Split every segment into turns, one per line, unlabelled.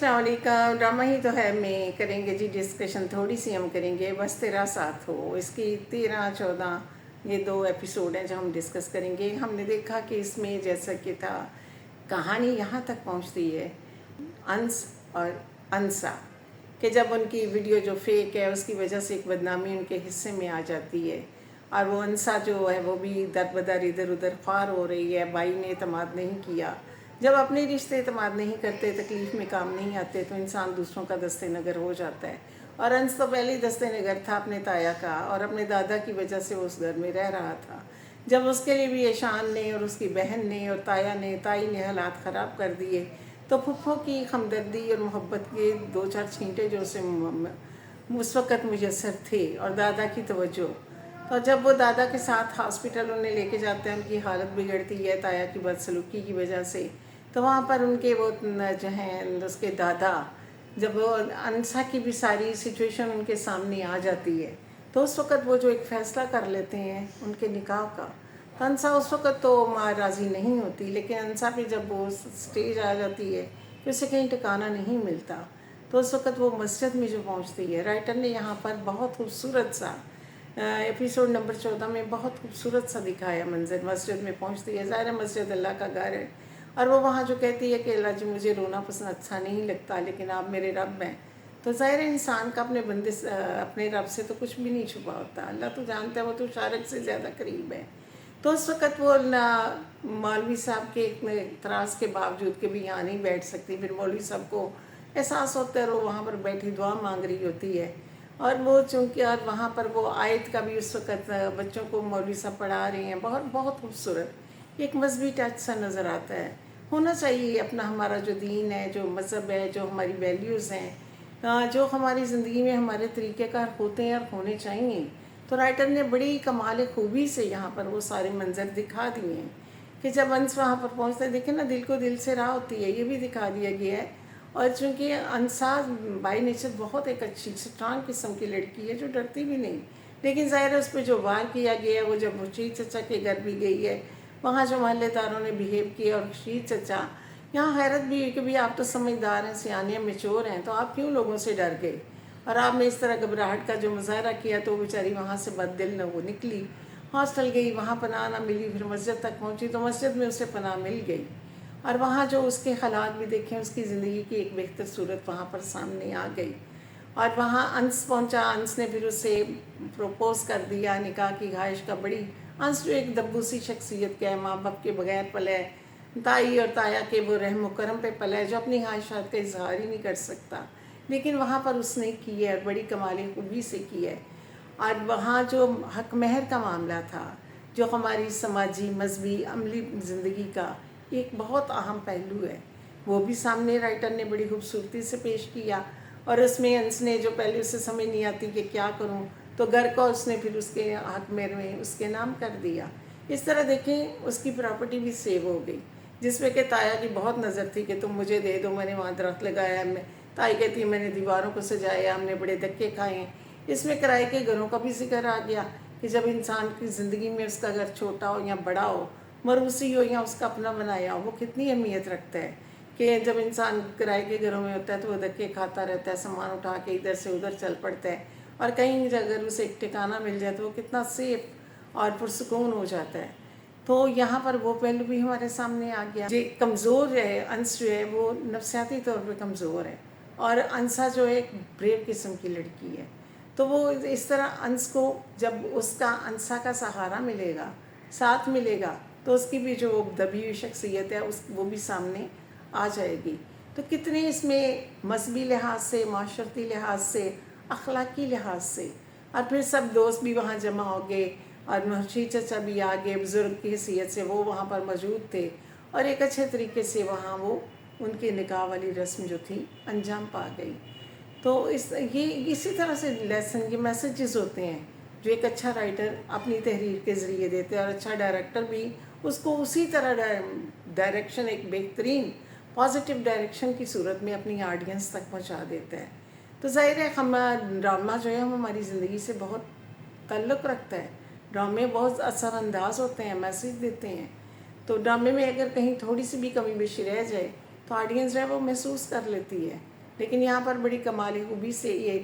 अस्सलाम वालेकुम। ड्रामा ही तो है में करेंगे जी डिस्कशन, थोड़ी सी हम करेंगे। बस तेरा साथ हो, इसकी 13-14 ये 2 एपिसोड हैं जो हम डिस्कस करेंगे। हमने देखा कि इसमें जैसा कि था, कहानी यहाँ तक पहुँचती है अंस और अंसा कि जब उनकी वीडियो जो फेक है उसकी वजह से एक बदनामी उनके हिस्से में आ जाती है, और वो अंसा जो है वो भी दर बदर इधर उधर ख्वार हो रही है। भाई ने एतमाद नहीं किया। जब अपने रिश्ते एतमाद नहीं करते, तकलीफ़ में काम नहीं आते, तो इंसान दूसरों का दस्ते नगर हो जाता है। और अंश तो पहले ही दस्ते नगर था अपने ताया का, और अपने दादा की वजह से वो उस घर में रह रहा था। जब उसके लिए भी ईशान ने और उसकी बहन ने और ताई ने हालात ख़राब कर दिए, तो फुफ्फो की हमदर्दी और मोहब्बत के 2-4 छींटे जो उसे उस वक़्त मुयसर थे, और दादा की तवज्जो। तो जब वो दादा के साथ हॉस्पिटल उन्हें लेके जाते हैं, उनकी हालत बिगड़ती है ताया की बदसलूकी की वजह से, तो वहाँ पर उनके वो जो हैं उसके दादा, जब वो अंसा की भी सारी सिचुएशन उनके सामने आ जाती है, तो उस वक़्त वो जो एक फ़ैसला कर लेते हैं उनके निकाह का। तो अंसा उस वक़्त तो माँ राज़ी नहीं होती, लेकिन अंसा पे जब वो स्टेज आ जाती है कि उसे कहीं ठिकाना नहीं मिलता, तो उस वक़्त वो मस्जिद में जो पहुँचती है, राइटर ने यहाँ पर बहुत खूबसूरत सा एपिसोड नंबर 14 में बहुत खूबसूरत सा दिखाया मंजर। मस्जिद में पहुँचती है, ज़ाहिर मस्जिद अल्लाह का घर है, और वो वहाँ जो कहती है कि अल्लाह जी मुझे रोना पसंद अच्छा नहीं लगता, लेकिन आप मेरे रब हैं। तो ज़ाहिर इंसान का अपने बंदे अपने रब से तो कुछ भी नहीं छुपा होता। अल्लाह तो जानता है, वो तो शारक से ज़्यादा करीब है। तो उस वक़्त वो मौलवी साहब के इतराज़ के बावजूद के भी यहाँ नहीं बैठ सकती। फिर मौलवी साहब को एहसास होता है, वो वहाँ पर बैठी दुआ मांग रही होती है, और वो चूँकि और वहाँ पर वो आयत का भी उस वक़्त बच्चों को मौलवी साहब पढ़ा रहे हैं। बहुत बहुत खूबसूरत एक मजहबी टच सा नज़र आता है। होना चाहिए अपना, हमारा जो दीन है, जो मज़हब है, जो हमारी वैल्यूज़ हैं, जो हमारी ज़िंदगी में हमारे तरीक़ेकार होते हैं और होने चाहिए। तो राइटर ने बड़ी कमाल खूबी से यहाँ पर वो सारे मंजर दिखा दिए हैं कि जब अंश वहाँ पर पहुँचते हैं, देखें ना, दिल को दिल से राह होती है, ये भी दिखा दिया गया है। और चूँकि अंसा बाई नेचर बहुत एक अच्छी स्ट्रांग किस्म की लड़की है जो डरती भी नहीं, लेकिन ज़ाहिर है उस पर जो वार किया गया है, वो जब रशीद चचा के घर भी गई है, वहाँ जो मोहल्लेदारों ने बिहेव किया, और रशीद चचा, यहाँ हैरत भी है कि भाई आप तो समझदार हैं, सियाने मेच्योर हैं, तो आप क्यों लोगों से डर गए, और आपने इस तरह घबराहट का जो मुजाहरा किया। तो वो बेचारी वहाँ से बददिल न वो निकली, हॉस्टल गई, वहाँ पनाह ना मिली, फिर मस्जिद तक पहुँची तो मस्जिद में उसे पनाह मिल गई, और वहाँ जो उसके हालात भी देखें, उसकी ज़िंदगी की एक बेहतर सूरत वहाँ पर सामने आ गई। और वहाँ अंश पहुँचा, अंश ने फिर उसे प्रपोज़ कर दिया, निकाह की ख्वाहिश का। बड़ी अंश जो एक दब्बूसी शख्सियत का है, माँ बाप के बगैर पला है, ताई और ताया के वो रहम करम पे पला है, जो अपनी ख्वाहिशात का इजहार ही नहीं कर सकता, लेकिन वहाँ पर उसने की है, और बड़ी कमाल खूबी से की है। और वहाँ जो हक महर का मामला था, जो हमारी समाजी मजहबी अमली ज़िंदगी का एक बहुत अहम पहलू है, वो भी सामने राइटर ने बड़ी खूबसूरती से पेश किया। और उसमें अंश ने, जो पहले उसे समझ नहीं आती कि क्या करूं, तो घर को उसने फिर उसके हक में उसके नाम कर दिया। इस तरह देखें, उसकी प्रॉपर्टी भी सेव हो गई, जिसमें कि ताया की बहुत नज़र थी कि तुम मुझे दे दो, मैंने वहाँ दरख्त लगाया है। मैं ताई कहती है मैंने दीवारों को सजाया, हमने बड़े धक्के खाए हैं। इसमें किराए के घरों का भी जिक्र आ गया कि जब इंसान की ज़िंदगी में उसका घर छोटा हो या बड़ा हो, मरूसी हो या उसका अपना बनाया हो, वो कितनी अहमियत रखता है कि जब इंसान किराए के घरों में होता है तो वो धक्के खाता रहता है, सामान उठा के इधर से उधर चल पड़ता है, और कहीं अगर उसे एक ठिकाना मिल जाए तो वो कितना सेफ और पुरसुकून हो जाता है। तो यहाँ पर वो पहलू भी हमारे सामने आ गया। जो कमज़ोर है अंश, जो है वो नफसियाती तौर पर कमज़ोर है, और अंसा जो है एक ब्रेव किस्म की लड़की है। तो वो इस तरह अंश को जब उसका अंसा का सहारा मिलेगा, साथ मिलेगा, तो उसकी भी जो दबी हुई शख्सियत है वो भी सामने आ जाएगी। तो कितने इसमें मजहबी लिहाज से, माशरती लिहाज से, अखलाकी लिहाज से, और फिर सब दोस्त भी वहाँ जमा हो गए, और रशीद चचा भी आ गए, बुज़ुर्ग की हैसियत से वो वहाँ पर मौजूद थे, और एक अच्छे तरीके से वहाँ वो उनके निकाह वाली रस्म जो थी अंजाम पा गई। तो ये इसी तरह से लेसन, ये मैसेजेस होते हैं जो एक अच्छा राइटर अपनी तहरीर के ज़रिए देते हैं, और अच्छा डायरेक्टर भी उसको उसी तरह डायरेक्शन, एक बेहतरीन पॉजिटिव डायरेक्शन की सूरत में अपनी ऑडियंस तक पहुंचा देता है। तो ज़ाहिर है हम ड्रामा जो है हम हमारी ज़िंदगी से बहुत ताल्लुक़ रखता है। ड्रामे बहुत असरअंदाज होते हैं, मैसेज देते हैं। तो ड्रामे में अगर कहीं थोड़ी सी भी कमी बेशी रह जाए तो ऑडियंस जो है वो महसूस कर लेती है लेकिन यहाँ पर बड़ी कमाली खूबी से ये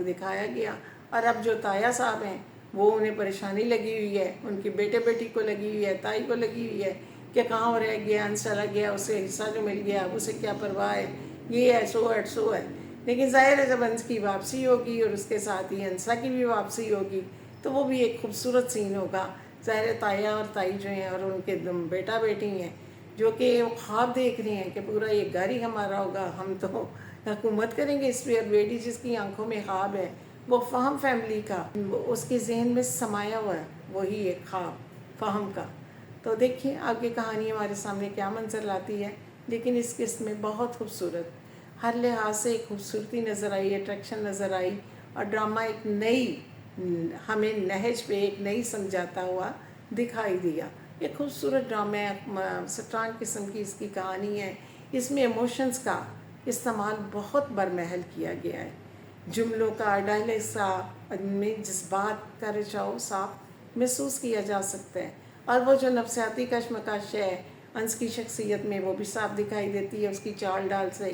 दिखाया गया। और अब जो ताया साहब हैं वो उन्हें परेशानी लगी हुई है, उनके बेटे बेटी को लगी हुई है, ताई को लगी हुई है कि कहाँ रह गया, अंश चला गया, उसे हिस्सा जो मिल गया उसे क्या परवाह है, ये है सो है। लेकिन ज़ाहिर है जब अंश की वापसी होगी और उसके साथ ही अंसा की भी वापसी होगी तो वो भी एक खूबसूरत सीन होगा। ज़ाहिर है ताया और ताई जो हैं और उनके बेटा बेटी हैं जो कि वो ख्वाब देख रहे हैं कि पूरा ये घर ही हमारा होगा, हम तो हुकूमत करेंगे इस पर। बेटी जिसकी आंखों में ख्वाब है वो फ़हम फैमिली का उसके जहन में समाया हुआ है, वही एक ख्वाब फ़हम का। तो देखिए आगे कहानी हमारे सामने क्या मंजर लाती है। लेकिन इस किस्त में बहुत खूबसूरत हर लिहाज से एक खूबसूरती नज़र आई, अट्रैक्शन नज़र आई और ड्रामा एक नई हमें नहज पे एक नई समझाता हुआ दिखाई दिया। एक खूबसूरत ड्रामा है, स्ट्रॉन्ग किस्म की इसकी कहानी है। इसमें इमोशंस का इस्तेमाल बहुत बरमहल किया गया है। जुमलों का डायलॉग्स में जज्बात का रिझाव साफ महसूस किया जा सकता है और वो जो नफसियाती कशमकश है अंश की शख्सियत में वो भी साफ दिखाई देती है। उसकी चाल डाल से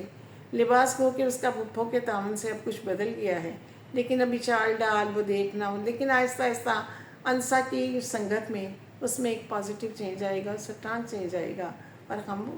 लिबास को कि उसका पुप्पो के तामन से अब कुछ बदल गया है, लेकिन अभी चाल डाल वो देखना, लेकिन आहिस्ता आहिस्ता अंसा की संगत में उसमें एक पॉजिटिव चेंज आएगा, स्ट्रॉन्ग चेंज आएगा और हम